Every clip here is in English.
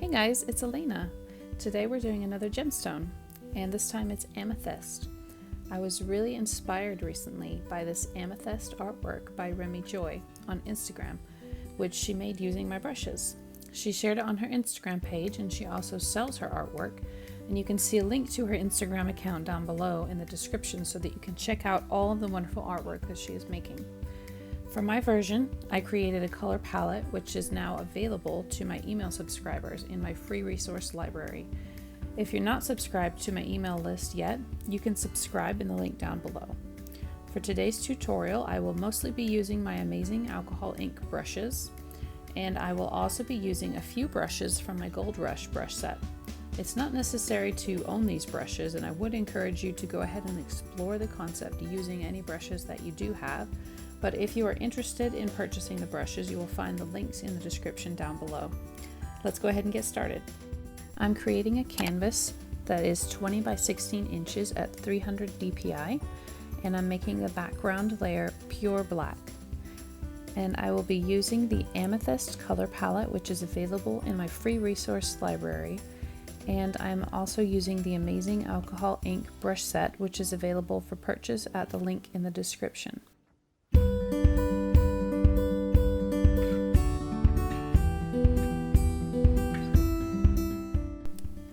Hey guys, it's Alaina. Today we're doing another gemstone, and this time it's Amethyst. I was really inspired recently by this Amethyst artwork by Remy Joy on Instagram, which she made using my brushes. She shared it on her Instagram page, and she also sells her artwork, and you can see a link to her Instagram account down below in the description so that you can check out all of the wonderful artwork that she is making. For my version, I created a color palette which is now available to my email subscribers in my free resource library. If you're not subscribed to my email list yet, you can subscribe in the link down below. For today's tutorial, I will mostly be using my amazing alcohol ink brushes, and I will also be using a few brushes from my Gold Rush brush set. It's not necessary to own these brushes, and I would encourage you to go ahead and explore the concept using any brushes that you do have. But if you are interested in purchasing the brushes, you will find the links in the description down below. Let's go ahead and get started. I'm creating a canvas that is 20 by 16 inches at 300 dpi, and I'm making the background layer pure black. And I will be using the Amethyst color palette, which is available in my free resource library. And I'm also using the amazing alcohol ink brush set, which is available for purchase at the link in the description.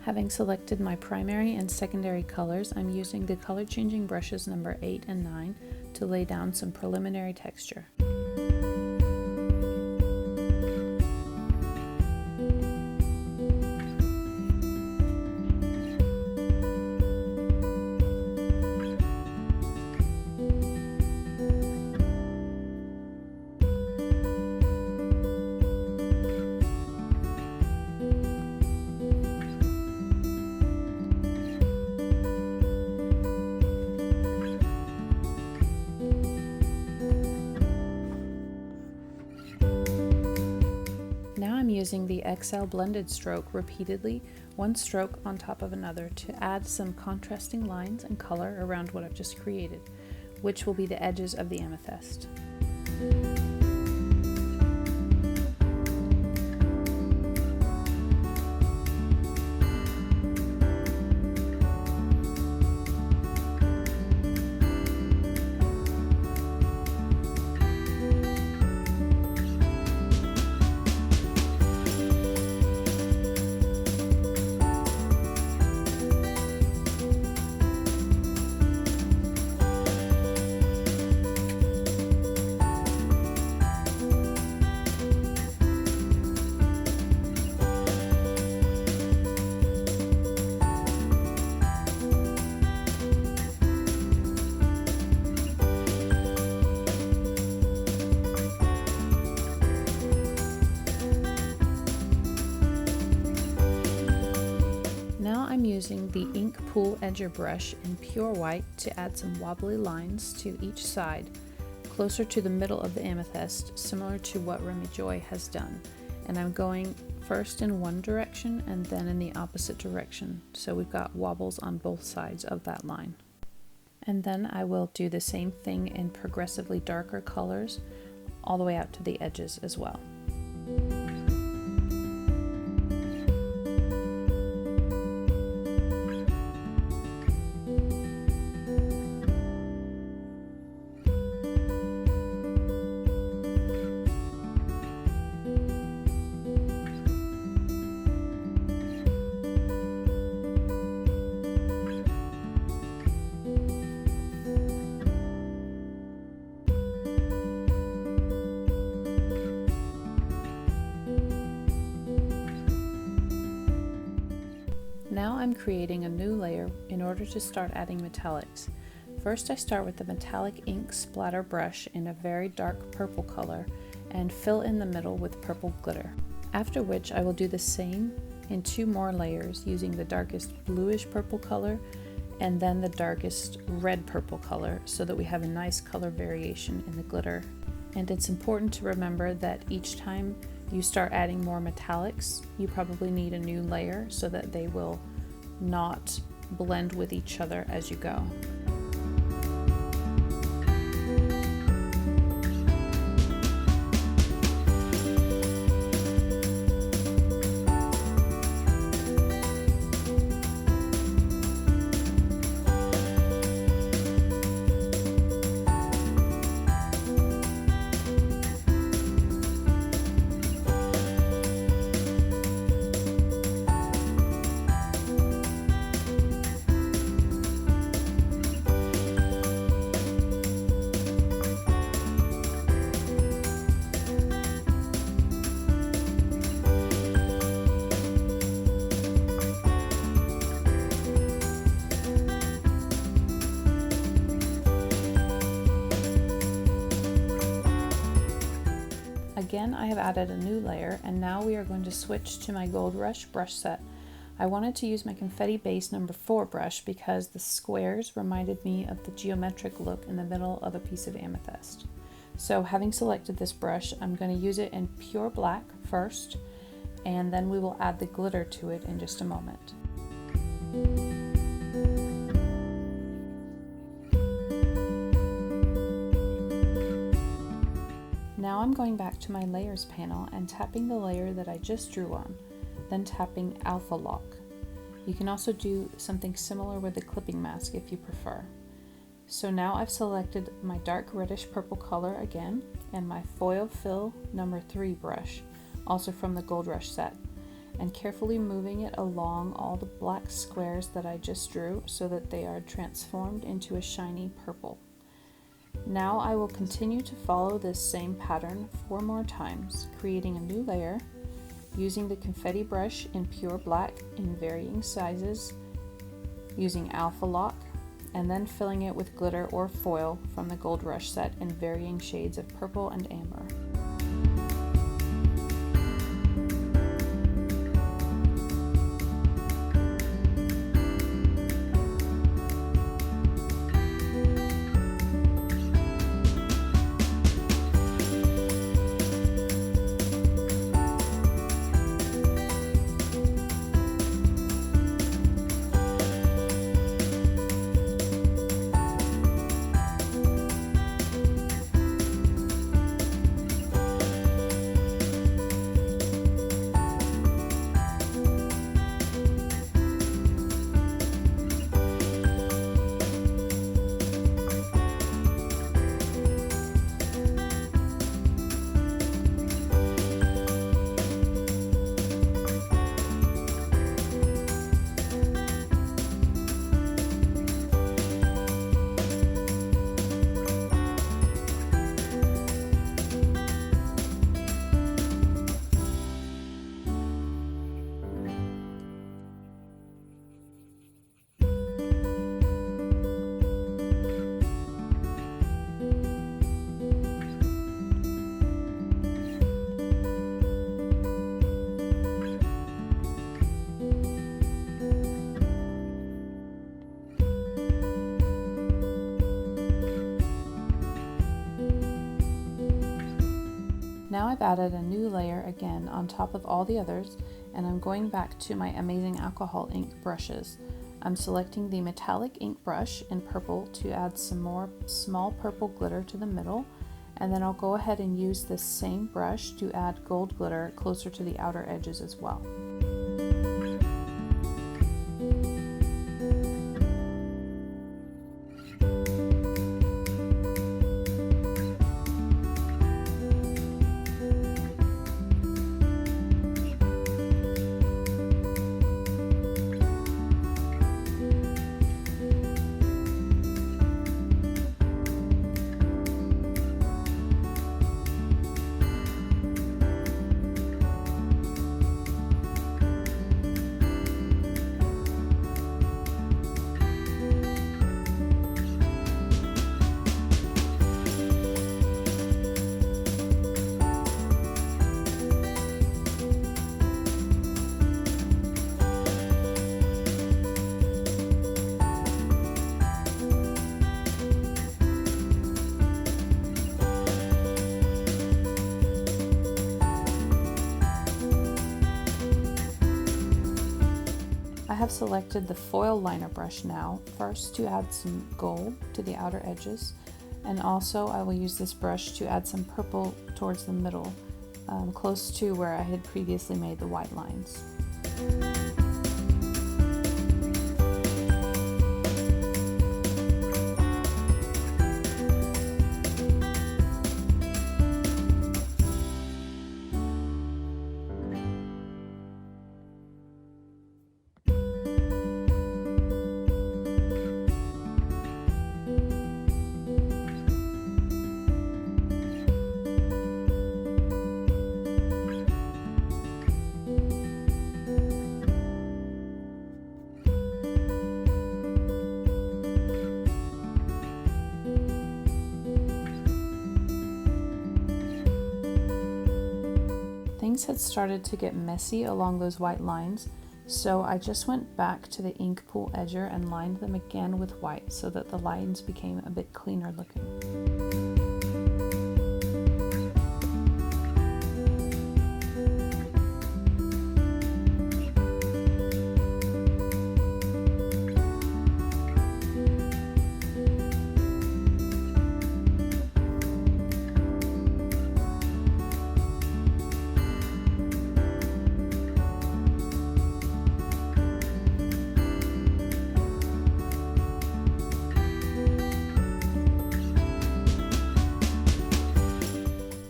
Having selected my primary and secondary colors, I'm using the color changing brushes number 8 and 9 to lay down some preliminary texture. Using the XL blended stroke repeatedly, one stroke on top of another, to add some contrasting lines and color around what I've just created, which will be the edges of the amethyst. I'm using the Ink Pool Edger brush in pure white to add some wobbly lines to each side, closer to the middle of the amethyst, similar to what Remy Joy has done. And I'm going first in one direction and then in the opposite direction, so we've got wobbles on both sides of that line. And then I will do the same thing in progressively darker colors all the way out to the edges as well. Now I'm creating a new layer in order to start adding metallics. First I start with the metallic Ink Splatter brush in a very dark purple color and fill in the middle with purple glitter. After which I will do the same in 2 more layers using the darkest bluish purple color and then the darkest red purple color, so that we have a nice color variation in the glitter. And it's important to remember that each time you start adding more metallics, you probably need a new layer so that they will not blend with each other as you go. Again, I have added a new layer, and now we are going to switch to my Gold Rush brush set. I wanted to use my Confetti Base number 4 brush because the squares reminded me of the geometric look in the middle of a piece of amethyst. So having selected this brush, I'm going to use it in pure black first, and then we will add the glitter to it in just a moment. Now I'm going back to my layers panel and tapping the layer that I just drew on, then tapping Alpha Lock. You can also do something similar with the clipping mask if you prefer. So now I've selected my dark reddish purple color again and my Foil Fill number 3 brush, also from the Gold Rush set, and carefully moving it along all the black squares that I just drew so that they are transformed into a shiny purple. Now I will continue to follow this same pattern 4 more times, creating a new layer, using the confetti brush in pure black in varying sizes, using Alpha Lock, and then filling it with glitter or foil from the Gold Rush set in varying shades of purple and amber. Now I've added a new layer again on top of all the others, and I'm going back to my Amazing Alcohol ink brushes. I'm selecting the metallic ink brush in purple to add some more small purple glitter to the middle, and then I'll go ahead and use this same brush to add gold glitter closer to the outer edges as well. I have selected the foil liner brush now, first to add some gold to the outer edges, and also I will use this brush to add some purple towards the middle, close to where I had previously made the white lines. things had started to get messy along those white lines, so I just went back to the ink pool edger and lined them again with white so that the lines became a bit cleaner looking.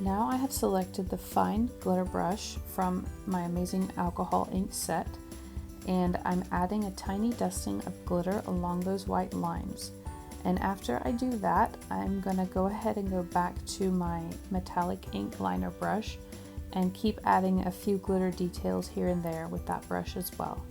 Now I have selected the fine glitter brush from my amazing alcohol ink set, and I'm adding a tiny dusting of glitter along those white lines. And after I do that, I'm going to go ahead and go back to my metallic ink liner brush and keep adding a few glitter details here and there with that brush as well.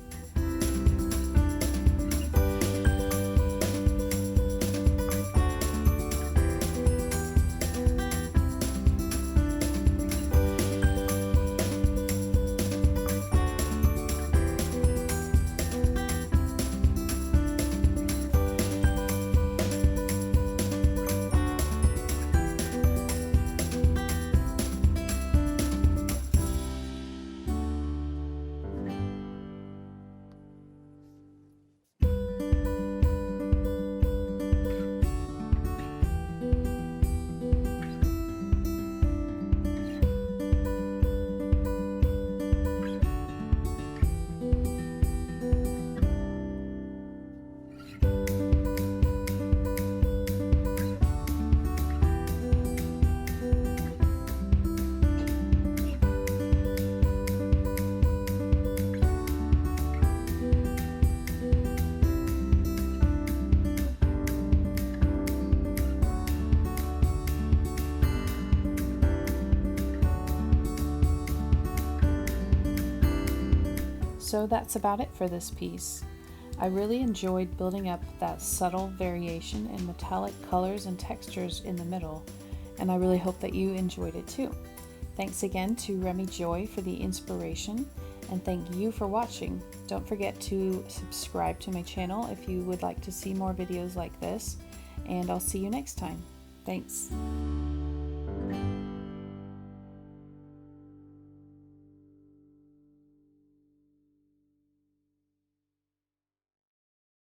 So that's about it for this piece. I really enjoyed building up that subtle variation in metallic colors and textures in the middle, and I really hope that you enjoyed it too. Thanks again to Remy Joy for the inspiration, and thank you for watching. Don't forget to subscribe to my channel if you would like to see more videos like this, and I'll see you next time. Thanks.